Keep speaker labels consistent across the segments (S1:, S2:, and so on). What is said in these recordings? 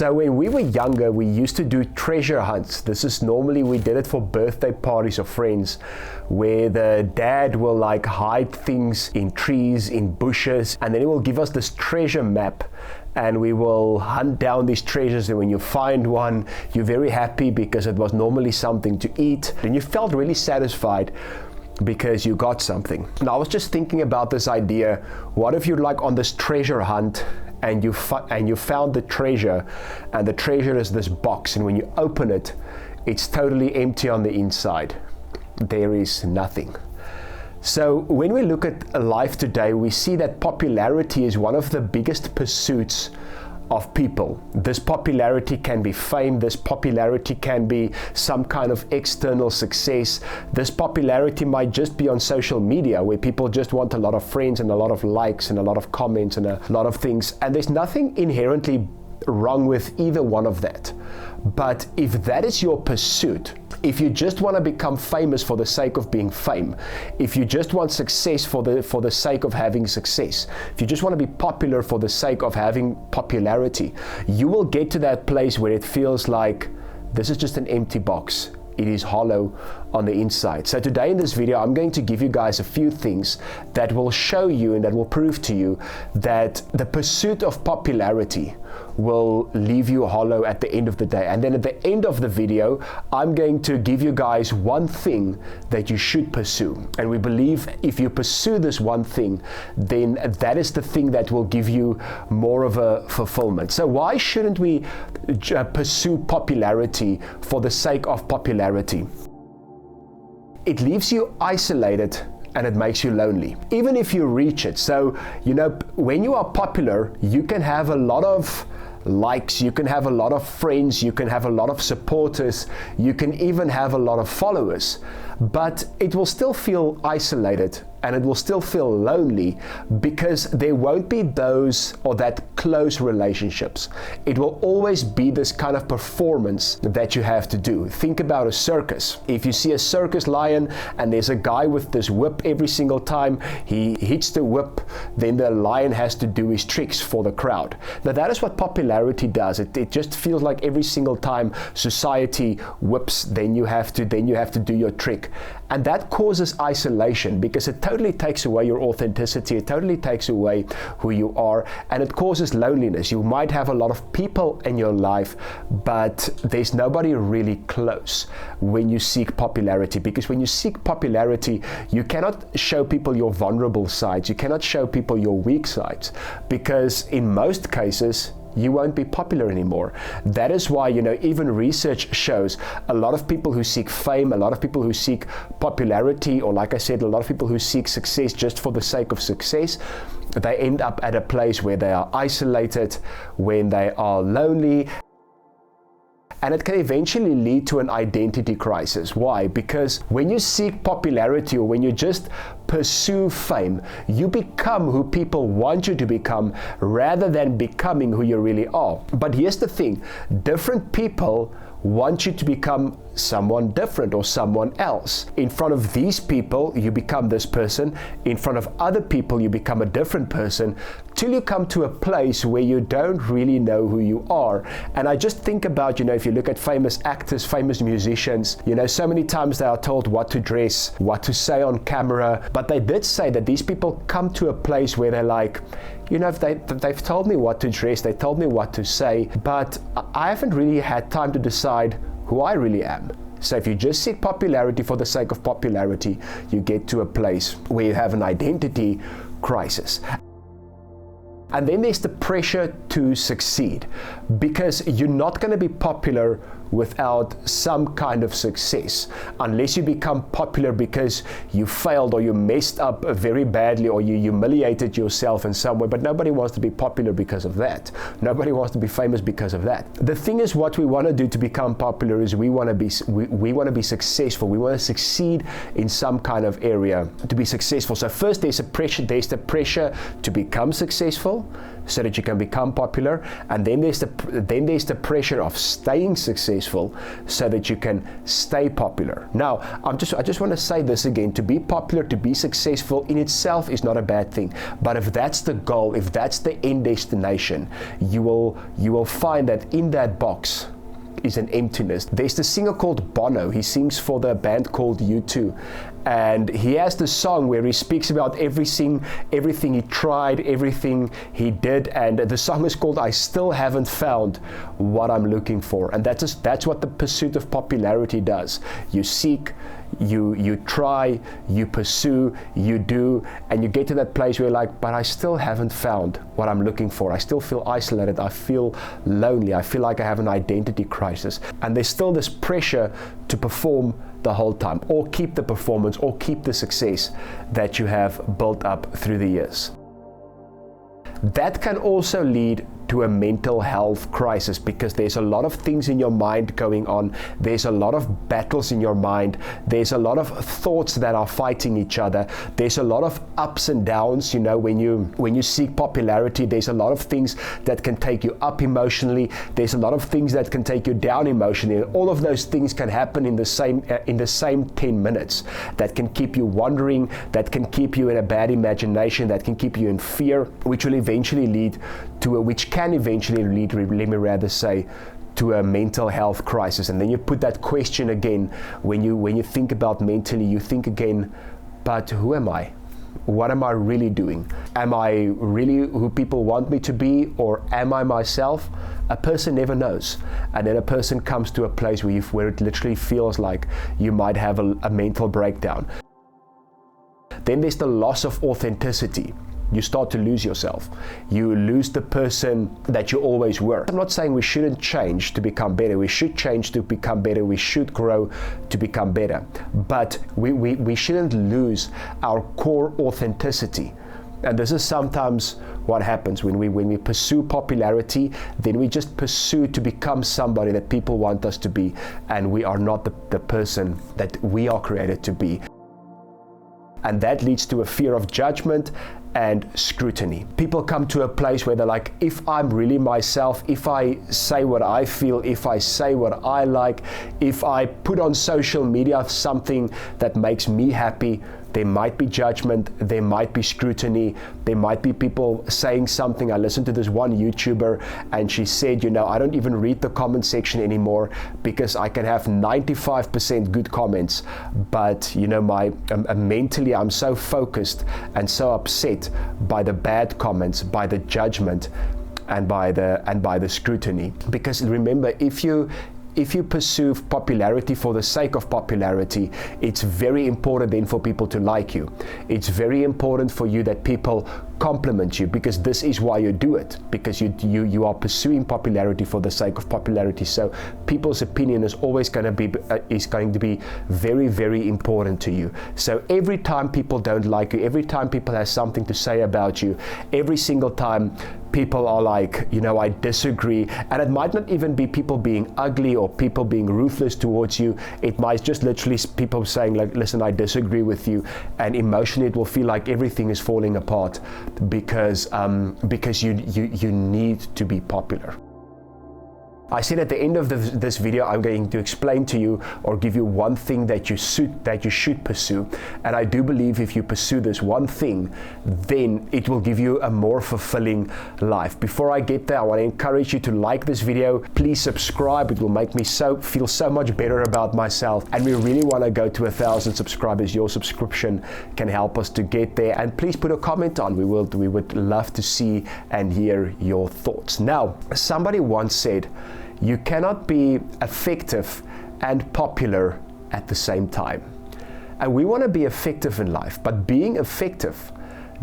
S1: So when we were younger, we used to do treasure hunts. This is normally, we did it for birthday parties of friends, where the dad will like hide things in trees, in bushes, and then he will give us this treasure map, and we will hunt down these treasures. And when you find one, you're very happy because it was normally something to eat, and you felt really satisfied because you got something. Now I was just thinking about this idea, what if you're like on this treasure hunt and you found the treasure, and the treasure is this box, and when you open it, it's totally empty on the inside. There is nothing. So when we look at life today, we see that popularity is one of the biggest pursuits of people. This popularity can be fame, this popularity can be some kind of external success. This popularity might just be on social media, where people just want a lot of friends and a lot of likes and a lot of comments and a lot of things. And there's nothing inherently wrong with either one of that. But if that is your pursuit, if you just want to become famous for the sake of being fame, if you just want success for the sake of having success, if you just want to be popular for the sake of having popularity, you will get to that place where it feels like this is just an empty box. It is hollow on the inside. So today in this video, I'm going to give you guys a few things that will show you and that will prove to you that the pursuit of popularity will leave you hollow at the end of the day. And then at the end of the video, I'm going to give you guys one thing that you should pursue. And we believe if you pursue this one thing, then that is the thing that will give you more of a fulfillment. So why shouldn't we pursue popularity for the sake of popularity? It leaves you isolated and it makes you lonely, even if you reach it. So, you know, when you are popular, you can have a lot of likes, you can have a lot of friends, you can have a lot of supporters, you can even have a lot of followers, but it will still feel isolated and it will still feel lonely because there won't be those or that close relationships. It will always be this kind of performance that you have to do. Think about a circus. If you see a circus lion and there's a guy with this whip every single time he hits the whip, then the lion has to do his tricks for the crowd. Now that is what popularity does. It just feels like every single time society whips, then you have to do your trick. And that causes isolation because it totally takes away your authenticity, it totally takes away who you are, and it causes loneliness. You might have a lot of people in your life, but there's nobody really close when you seek popularity, because when you seek popularity, you cannot show people your vulnerable sides, you cannot show people your weak sides, because in most cases, you won't be popular anymore. That is why, you know, even research shows a lot of people who seek fame, a lot of people who seek popularity, or like I said, a lot of people who seek success just for the sake of success, they end up at a place where they are isolated, when they are lonely. And it can eventually lead to an identity crisis. Why? Because when you seek popularity or when you just pursue fame, you become who people want you to become rather than becoming who you really are. But here's the thing, different people want you to become someone different or someone else. In front of these people, you become this person. In front of other people, you become a different person, till you come to a place where you don't really know who you are. And I just think about, you know, if you look at famous actors, famous musicians, you know, so many times they are told what to dress, what to say on camera, but they did say that these people come to a place where they're like, you know, they've told me what to dress, they told me what to say, but I haven't really had time to decide who I really am. So if you just seek popularity for the sake of popularity, you get to a place where you have an identity crisis. And then there's the pressure to succeed, because you're not going to be popular without some kind of success, unless you become popular because you failed or you messed up very badly or you humiliated yourself in some way. But nobody wants to be popular because of that. Nobody wants to be famous because of that. The thing is, what we want to do to become popular is we want to be successful. We want to succeed in some kind of area to be successful. So first there's the pressure to become successful. so that you can become popular, and then there's the pressure of staying successful so that you can stay popular. Now, I just want to say this again: to be popular, to be successful in itself is not a bad thing. But if that's the goal, if that's the end destination, you will find that in that box is an emptiness. There's the singer called Bono. He sings for the band called U2, and he has this song where he speaks about everything he tried, everything he did, and the song is called "I Still Haven't Found What I'm Looking For." And that's what the pursuit of popularity does. You seek, you try, you pursue, you do, and you get to that place where you're like, but I still haven't found what I'm looking for. I still feel isolated. I feel lonely. I feel like I have an identity crisis. And there's still this pressure to perform the whole time, or keep the performance, or keep the success that you have built up through the years. That can also lead to a mental health crisis, because there's a lot of things in your mind going on. There's a lot of battles in your mind. There's a lot of thoughts that are fighting each other. There's a lot of ups and downs. You know, when you seek popularity, there's a lot of things that can take you up emotionally. There's a lot of things that can take you down emotionally. And all of those things can happen in the same 10 minutes. That can keep you wondering. That can keep you in a bad imagination. That can keep you in fear, which can eventually lead to a mental health crisis. And then you put that question again, when you think about mentally, you think again, but who am I? What am I really doing? Am I really who people want me to be, or am I myself? A person never knows. And then a person comes to a place where it literally feels like you might have a mental breakdown. Then there's the loss of authenticity. You start to lose yourself. You lose the person that you always were. I'm not saying we shouldn't change to become better. We should change to become better. We should grow to become better. But we shouldn't lose our core authenticity. And this is sometimes what happens when we pursue popularity. Then we just pursue to become somebody that people want us to be, and we are not the person that we are created to be. And that leads to a fear of judgment and scrutiny. People come to a place where they're like, if I'm really myself, if I say what I feel, if I say what I like, if I put on social media something that makes me happy, there might be judgment, there might be scrutiny, there might be people saying something. I listened to this one YouTuber, and she said, I don't even read the comment section anymore because I can have 95% good comments, but mentally I'm so focused and so upset by the bad comments, by the judgment, and by the scrutiny. Because remember, if you pursue popularity for the sake of popularity, it's very important then for people to like you. It's very important for you that people compliment you, because this is why you do it, because you are pursuing popularity for the sake of popularity. So people's opinion is always going to be very, very important to you. So every time people don't like you, every time people have something to say about you, every single time people are like, I disagree, and it might not even be people being ugly or people being ruthless towards you. It might just literally people saying like, listen, I disagree with you, and emotionally it will feel like everything is falling apart because you need to be popular. I said at the end of this video, I'm going to explain to you or give you one thing that you should pursue. And I do believe if you pursue this one thing, then it will give you a more fulfilling life. Before I get there, I want to encourage you to like this video. Please subscribe. It will make me feel so much better about myself. And we really want to go to 1,000 subscribers. Your subscription can help us to get there. And please put a comment on. We would love to see and hear your thoughts. Now, somebody once said, you cannot be effective and popular at the same time. And we want to be effective in life, but being effective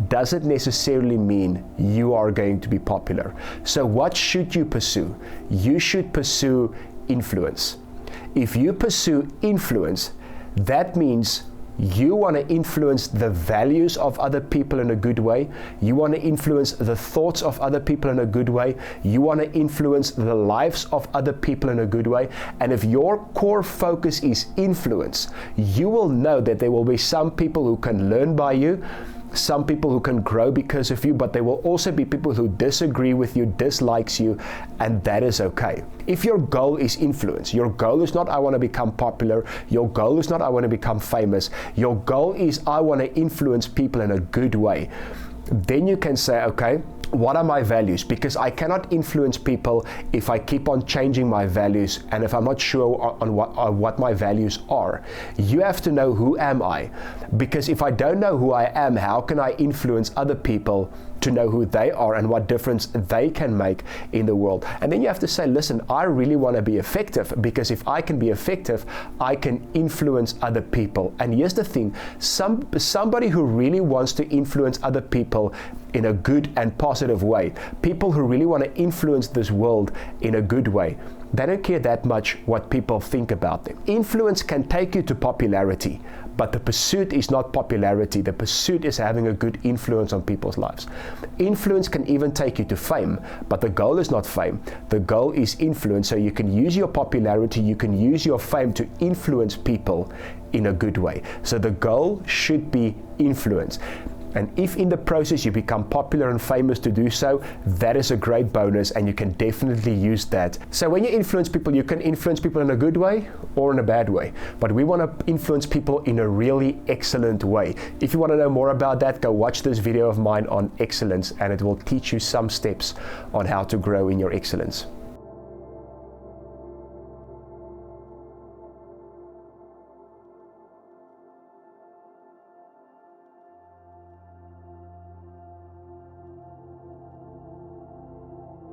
S1: doesn't necessarily mean you are going to be popular. So what should you pursue? You should pursue influence. If you pursue influence, that means you want to influence the values of other people in a good way. You want to influence the thoughts of other people in a good way. You want to influence the lives of other people in a good way. And if your core focus is influence, you will know that there will be some people who can learn by you, some people who can grow because of you, but there will also be people who disagree with you, dislikes you, and that is okay. If your goal is influence, your goal is not I want to become popular, your goal is not I want to become famous, your goal is I want to influence people in a good way, then you can say, okay, what are my values? Because I cannot influence people if I keep on changing my values and if I'm not sure on what my values are. You have to know, who am I? Because if I don't know who I am, how can I influence other people to know who they are and what difference they can make in the world? And then you have to say, listen, I really want to be effective, because if I can be effective, I can influence other people. And here's the thing, somebody who really wants to influence other people in a good and positive way, people who really want to influence this world in a good way, they don't care that much what people think about them. Influence can take you to popularity, but the pursuit is not popularity. The pursuit is having a good influence on people's lives. Influence can even take you to fame, but the goal is not fame. The goal is influence. So you can use your popularity, you can use your fame to influence people in a good way. So the goal should be influence. And if in the process you become popular and famous to do so, that is a great bonus, and you can definitely use that. So when you influence people, you can influence people in a good way or in a bad way. But we want to influence people in a really excellent way. If you want to know more about that, go watch this video of mine on excellence, and it will teach you some steps on how to grow in your excellence.